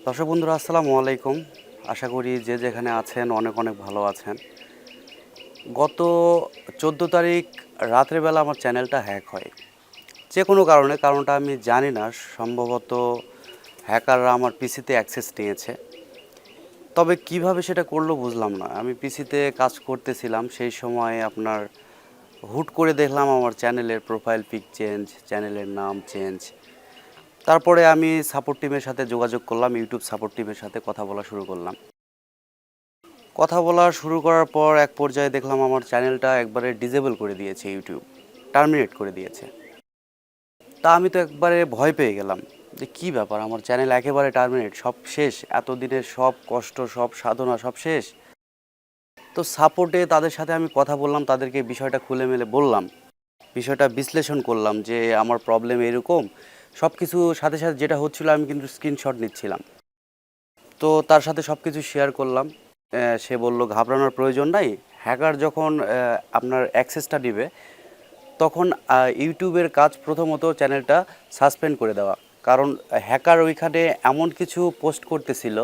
দর্শক বন্ধুরা আসসালামু আলাইকুম। আশা করি যে যেখানে আছেন অনেক অনেক ভালো আছেন। গত 14 তারিখ রাতের বেলা আমার চ্যানেলটা হ্যাক হয়। যে কোনো কারণে, কারণটা আমি জানি না। সম্ভবত হ্যাকাররা আমার পিসিতে অ্যাক্সেস নিয়েছে। তবে কিভাবে সেটা করলো বুঝলাম না। আমি পিসিতে কাজ করতেছিলাম, সেই সময় আপনার হুট করে দেখলাম আমার চ্যানেলের প্রোফাইল পিক চেঞ্জ, চ্যানেলের নাম চেঞ্জ। তারপরে আমি সাপোর্ট টিমের সাথে যোগাযোগ করলাম, ইউটিউব সাপোর্ট টিমের সাথে কথা বলা শুরু করলাম। কথা বলা শুরু করার পর এক পর্যায়ে দেখলাম আমার চ্যানেলটা একবারে ডিসেবল করে দিয়েছে ইউটিউব, টার্মিনেট করে দিয়েছে। তা আমি তো একবারে ভয় পেয়ে গেলাম যে কী ব্যাপার, আমার চ্যানেল একেবারে টার্মিনেট, সব শেষ, এতদিনের সব কষ্ট, সব সাধনা সব শেষ। তো সাপোর্টে তাদের সাথে আমি কথা বললাম, তাদেরকে বিষয়টা খুলে মেলে বললাম, বিষয়টা বিশ্লেষণ করলাম যে আমার প্রবলেম এরকম। সব কিছু সাথে সাথে যেটা হচ্ছিল আমি কিন্তু স্ক্রিনশট নিচ্ছিলাম। তো তার সাথে সব কিছু শেয়ার করলাম। সে বলল ঘাবড়ানোর প্রয়োজন নাই, হ্যাকার যখন আপনার অ্যাক্সেসটা দিবে তখন ইউটিউবের কাজ প্রথমত চ্যানেলটা সাসপেন্ড করে দেওয়া। কারণ হ্যাকার ওইখানে এমন কিছু পোস্ট করতেছিল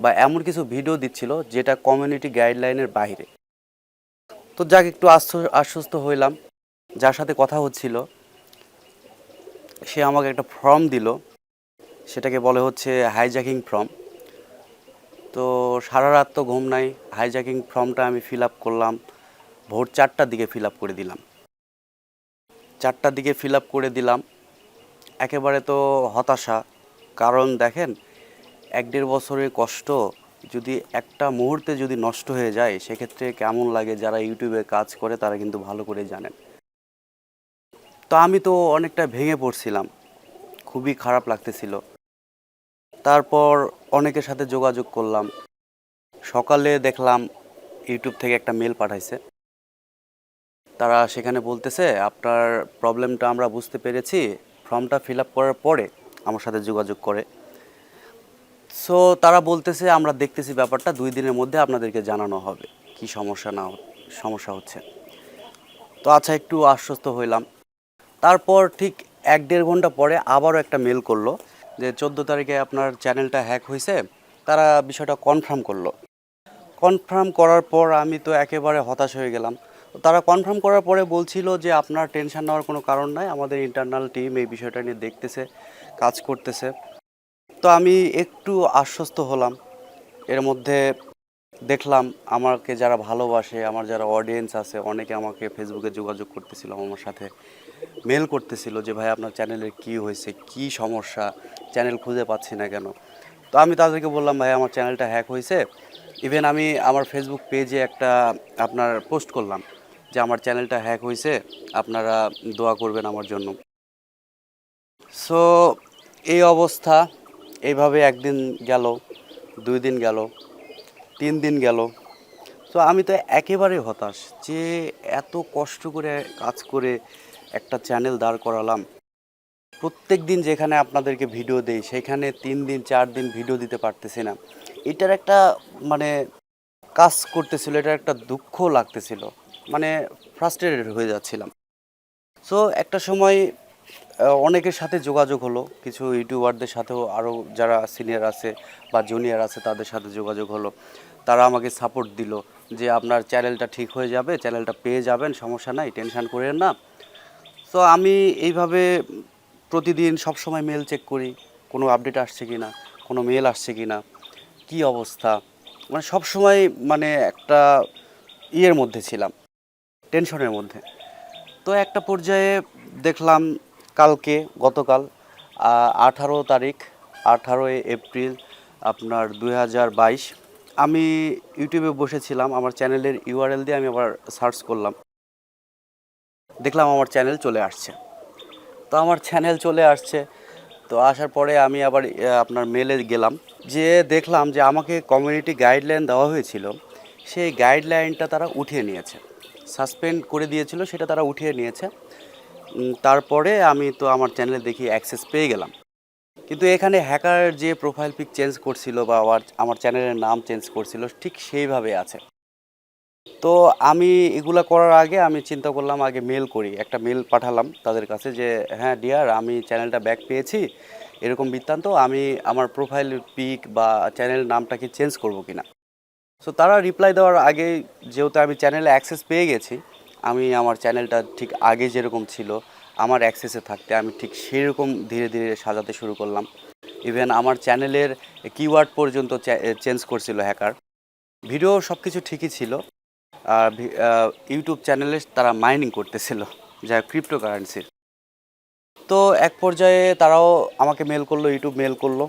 বা এমন কিছু ভিডিও দিচ্ছিল যেটা কমিউনিটি গাইডলাইনের বাইরে। তো যাক, একটু আশ্বস্ত হইলাম। যার সাথে কথা হচ্ছিল সে আমাকে একটা ফর্ম দিল, সেটাকে বলে হচ্ছে হাইজ্যাকিং ফর্ম। তো সারা রাত তো ঘুম নাই, হাইজ্যাকিং ফর্মটা আমি ফিল আপ করলাম। ভোর 4টার দিকে ফিল আপ করে দিলাম। 4টার দিকে ফিল আপ করে দিলাম। একেবারে তো হতাশা। কারণ দেখেন, 1-1.5 বছরের কষ্ট যদি একটা মুহূর্তে যদি নষ্ট হয়ে যায়, সেক্ষেত্রে কেমন লাগে যারা ইউটিউবে কাজ করে তারা কিন্তু ভালো করে জানেন। তো আমি তো অনেকটা ভেঙে পড়ছিলাম, খুবই খারাপ লাগতেছিল। তারপর অনেকের সাথে যোগাযোগ করলাম। সকালে দেখলাম ইউটিউব থেকে একটা মেল পাঠাইছে। তারা সেখানে বলতেছে আপনার প্রবলেমটা আমরা বুঝতে পেরেছি, ফর্মটা ফিল আপ করার পরে আমার সাথে যোগাযোগ করে। সো তারা বলতেছে আমরা দেখতেছি ব্যাপারটা, 2 দিনের মধ্যে আপনাদেরকে জানানো হবে কি সমস্যা হচ্ছে। তো আচ্ছা, একটু আশ্বস্ত হইলাম। তারপর ঠিক 1-1.5 ঘন্টা পরে আবারও একটা মেল করলো যে 14 তারিখে আপনার চ্যানেলটা হ্যাক হয়েছে। তারা বিষয়টা কনফার্ম করলো। কনফার্ম করার পর আমি তো একেবারে হতাশ হয়ে গেলাম। তারা কনফার্ম করার পরে বলছিল যে আপনার টেনশন নেওয়ার কোনো কারণ নাই, আমাদের ইন্টারনাল টিম এই বিষয়টা নিয়ে দেখতেছে, কাজ করতেছে। তো আমি একটু আশ্বস্ত হলাম। এর মধ্যে দেখলাম আমাকে যারা ভালোবাসে, আমার যারা অডিয়েন্স আছে, অনেকে আমাকে ফেসবুকে যোগাযোগ করতেছিল, আমার সাথে মেল করতেছিল যে ভাই আপনার চ্যানেলের কী হয়েছে, কী সমস্যা, চ্যানেল খুঁজে পাচ্ছি না কেন। তো আমি তাদেরকে বললাম ভাই আমার চ্যানেলটা হ্যাক হয়েছে। ইভেন আমি আমার ফেসবুক পেজে একটা আপনার পোস্ট করলাম যে আমার চ্যানেলটা হ্যাক হয়েছে, আপনারা দোয়া করবেন আমার জন্য। সো এই অবস্থা। এইভাবে একদিন গেল, 2 দিন গেল, 3 দিন গেল। তো আমি তো একেবারে হতাশ যে এত কষ্ট করে কাজ করে একটা চ্যানেল দাঁড় করালাম। প্রত্যেক দিন যেখানে আপনাদেরকে ভিডিও দেই সেখানে 3 দিন 4 দিন ভিডিও দিতে পারতেছি না। এটার একটা মানে কাজ করতেছিল, এটার একটা দুঃখ লাগতেছিল, মানে ফ্রাস্ট্রেটেড হয়ে যাচ্ছিলাম। সো একটা সময় অনেকের সাথে যোগাযোগ হলো, কিছু ইউটিউবারদের সাথেও, আরও যারা সিনিয়র আছে বা জুনিয়র আছে তাদের সাথে যোগাযোগ হলো। তারা আমাকে সাপোর্ট দিল যে আপনার চ্যানেলটা ঠিক হয়ে যাবে, চ্যানেলটা পেয়ে যাবেন, সমস্যা নাই, টেনশন করেন না। সো আমি এইভাবে প্রতিদিন সবসময় মেল চেক করি, কোনো আপডেট আসছে কি না, কোনো মেল আসছে কি না, কী অবস্থা, মানে সবসময় মানে একটা ইয়ের মধ্যে ছিলাম, টেনশনের মধ্যে। তো একটা পর্যায়ে দেখলাম গতকাল 18 তারিখ, 18 এপ্রিল আপনার 2022, আমি ইউটিউবে বসেছিলাম, আমার চ্যানেলের ইউআরএল দিয়ে আমি আবার সার্চ করলাম, দেখলাম আমার চ্যানেল চলে আসছে। তো আমার চ্যানেল চলে আসছে, তো আসার পরে আমি আবার আপনার মেলে গেলাম, যে দেখলাম যে আমাকে কমিউনিটি গাইডলাইন দেওয়া হয়েছিল, সেই গাইডলাইনটা তারা উঠিয়ে নিয়েছে, সাসপেন্ড করে দিয়েছিল, সেটা তারা উঠিয়ে নিয়েছে। তারপরে আমি তো আমার চ্যানেলে দেখি অ্যাক্সেস পেয়ে গেলাম। কিন্তু এখানে হ্যাকার যে প্রোফাইল পিক চেঞ্জ করছিল বা আমার চ্যানেলের নাম চেঞ্জ করছিল ঠিক সেইভাবে আছে। তো আমি এগুলা করার আগে আমি চিন্তা করলাম আগে মেল করি, একটা মেল পাঠালাম তাদের কাছে যে হ্যাঁ ডিয়ার, আমি চ্যানেলটা ব্যাক পেয়েছি, এরকম বৃত্তান্ত, আমি আমার প্রোফাইল পিক বা চ্যানেল নামটাকে চেঞ্জ করব কিনা। সো তারা রিপ্লাই দেওয়ার আগে, যেহেতু আমি চ্যানেলে অ্যাক্সেস পেয়ে গেছি, আমি আমার চ্যানেলটা ঠিক আগে যেরকম ছিল আমার অ্যাক্সেসে থাকতে আমি ঠিক সেরকম ধীরে ধীরে সাজাতে শুরু করলাম। ইভেন আমার চ্যানেলের কিওয়ার্ড পর্যন্ত চেঞ্জ করছিল হ্যাকার। ভিডিও সব কিছু ঠিকই ছিল, আর ইউটিউব চ্যানেলে তারা মাইনিং করতেছিল, যা ক্রিপ্টোকারেন্সির। তো এক পর্যায়ে তারাও আমাকে মেল করলো, ইউটিউব মেল করলো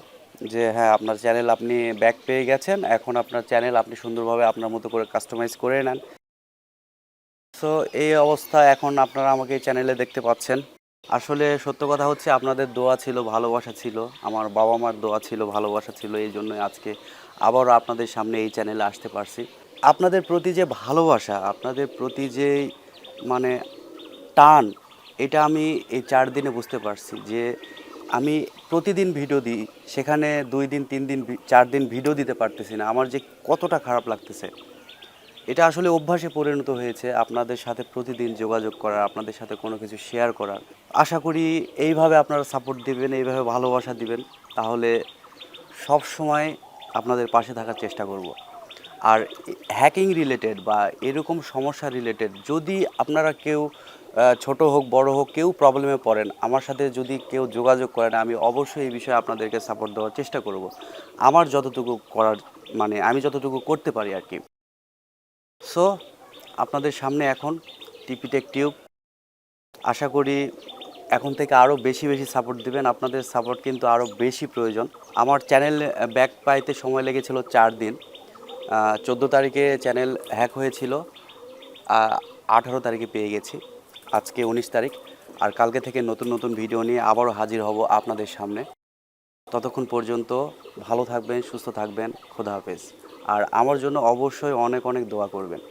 যে হ্যাঁ, আপনার চ্যানেল আপনি ব্যাক পেয়ে গেছেন, এখন আপনার চ্যানেল আপনি সুন্দরভাবে আপনার মতো করে কাস্টমাইজ করে নেন। সো এই অবস্থা, এখন আপনারা আমাকে এই চ্যানেলে দেখতে পাচ্ছেন। আসলে সত্য কথা হচ্ছে, আপনাদের দোয়া ছিল, ভালোবাসা ছিল, আমার বাবা মার দোয়া ছিল, ভালোবাসা ছিল, এই জন্যই আজকে আবারও আপনাদের সামনে এই চ্যানেলে আসতে পারছি। আপনাদের প্রতি যে ভালোবাসা, আপনাদের প্রতি যে মানে টান, এটা আমি এই 4 দিনে বুঝতে পারছি যে আমি প্রতিদিন ভিডিও দিই, সেখানে 2 দিন 3 দিন 4 দিন ভিডিও দিতে পারতেছি না, আমার যে কতটা খারাপ লাগতেছে। এটা আসলে অভ্যাসে পরিণত হয়েছে আপনাদের সাথে প্রতিদিন যোগাযোগ করার, আপনাদের সাথে কোনো কিছু শেয়ার করার। আশা করি এইভাবে আপনারা সাপোর্ট দিবেন, এইভাবে ভালোবাসা দিবেন, তাহলে সব সময় আপনাদের পাশে থাকার চেষ্টা করব। আর হ্যাকিং রিলেটেড বা এরকম সমস্যা রিলেটেড যদি আপনারা কেউ ছোট হোক বড় হোক কেউ প্রবলেমে পড়েন, আমার সাথে যদি কেউ যোগাযোগ করেন, আমি অবশ্যই এই বিষয়ে আপনাদেরকে সাপোর্ট দেওয়ার চেষ্টা করব, আমার যতটুকু করার, মানে আমি যতটুকু করতে পারি আর কি। সো আপনাদের সামনে এখন টিপিটেক টিউব। আশা করি এখন থেকে আরও বেশি বেশি সাপোর্ট দিবেন, আপনাদের সাপোর্ট কিন্তু আরও বেশি প্রয়োজন। আমার চ্যানেল ব্যাক পাইতে সময় লেগেছিল 4 দিন। 14 তারিখে চ্যানেল হ্যাক হয়েছিল, 18 তারিখে পেয়ে গেছি, আজকে 19 তারিখ। আর কালকে থেকে নতুন নতুন ভিডিও নিয়ে আবারও হাজির হব আপনাদের সামনে। ততক্ষণ পর্যন্ত ভালো থাকবেন, সুস্থ থাকবেন, খোদা হাফেজ। আর আমার জন্য অবশ্যই অনেক অনেক দোয়া করবেন।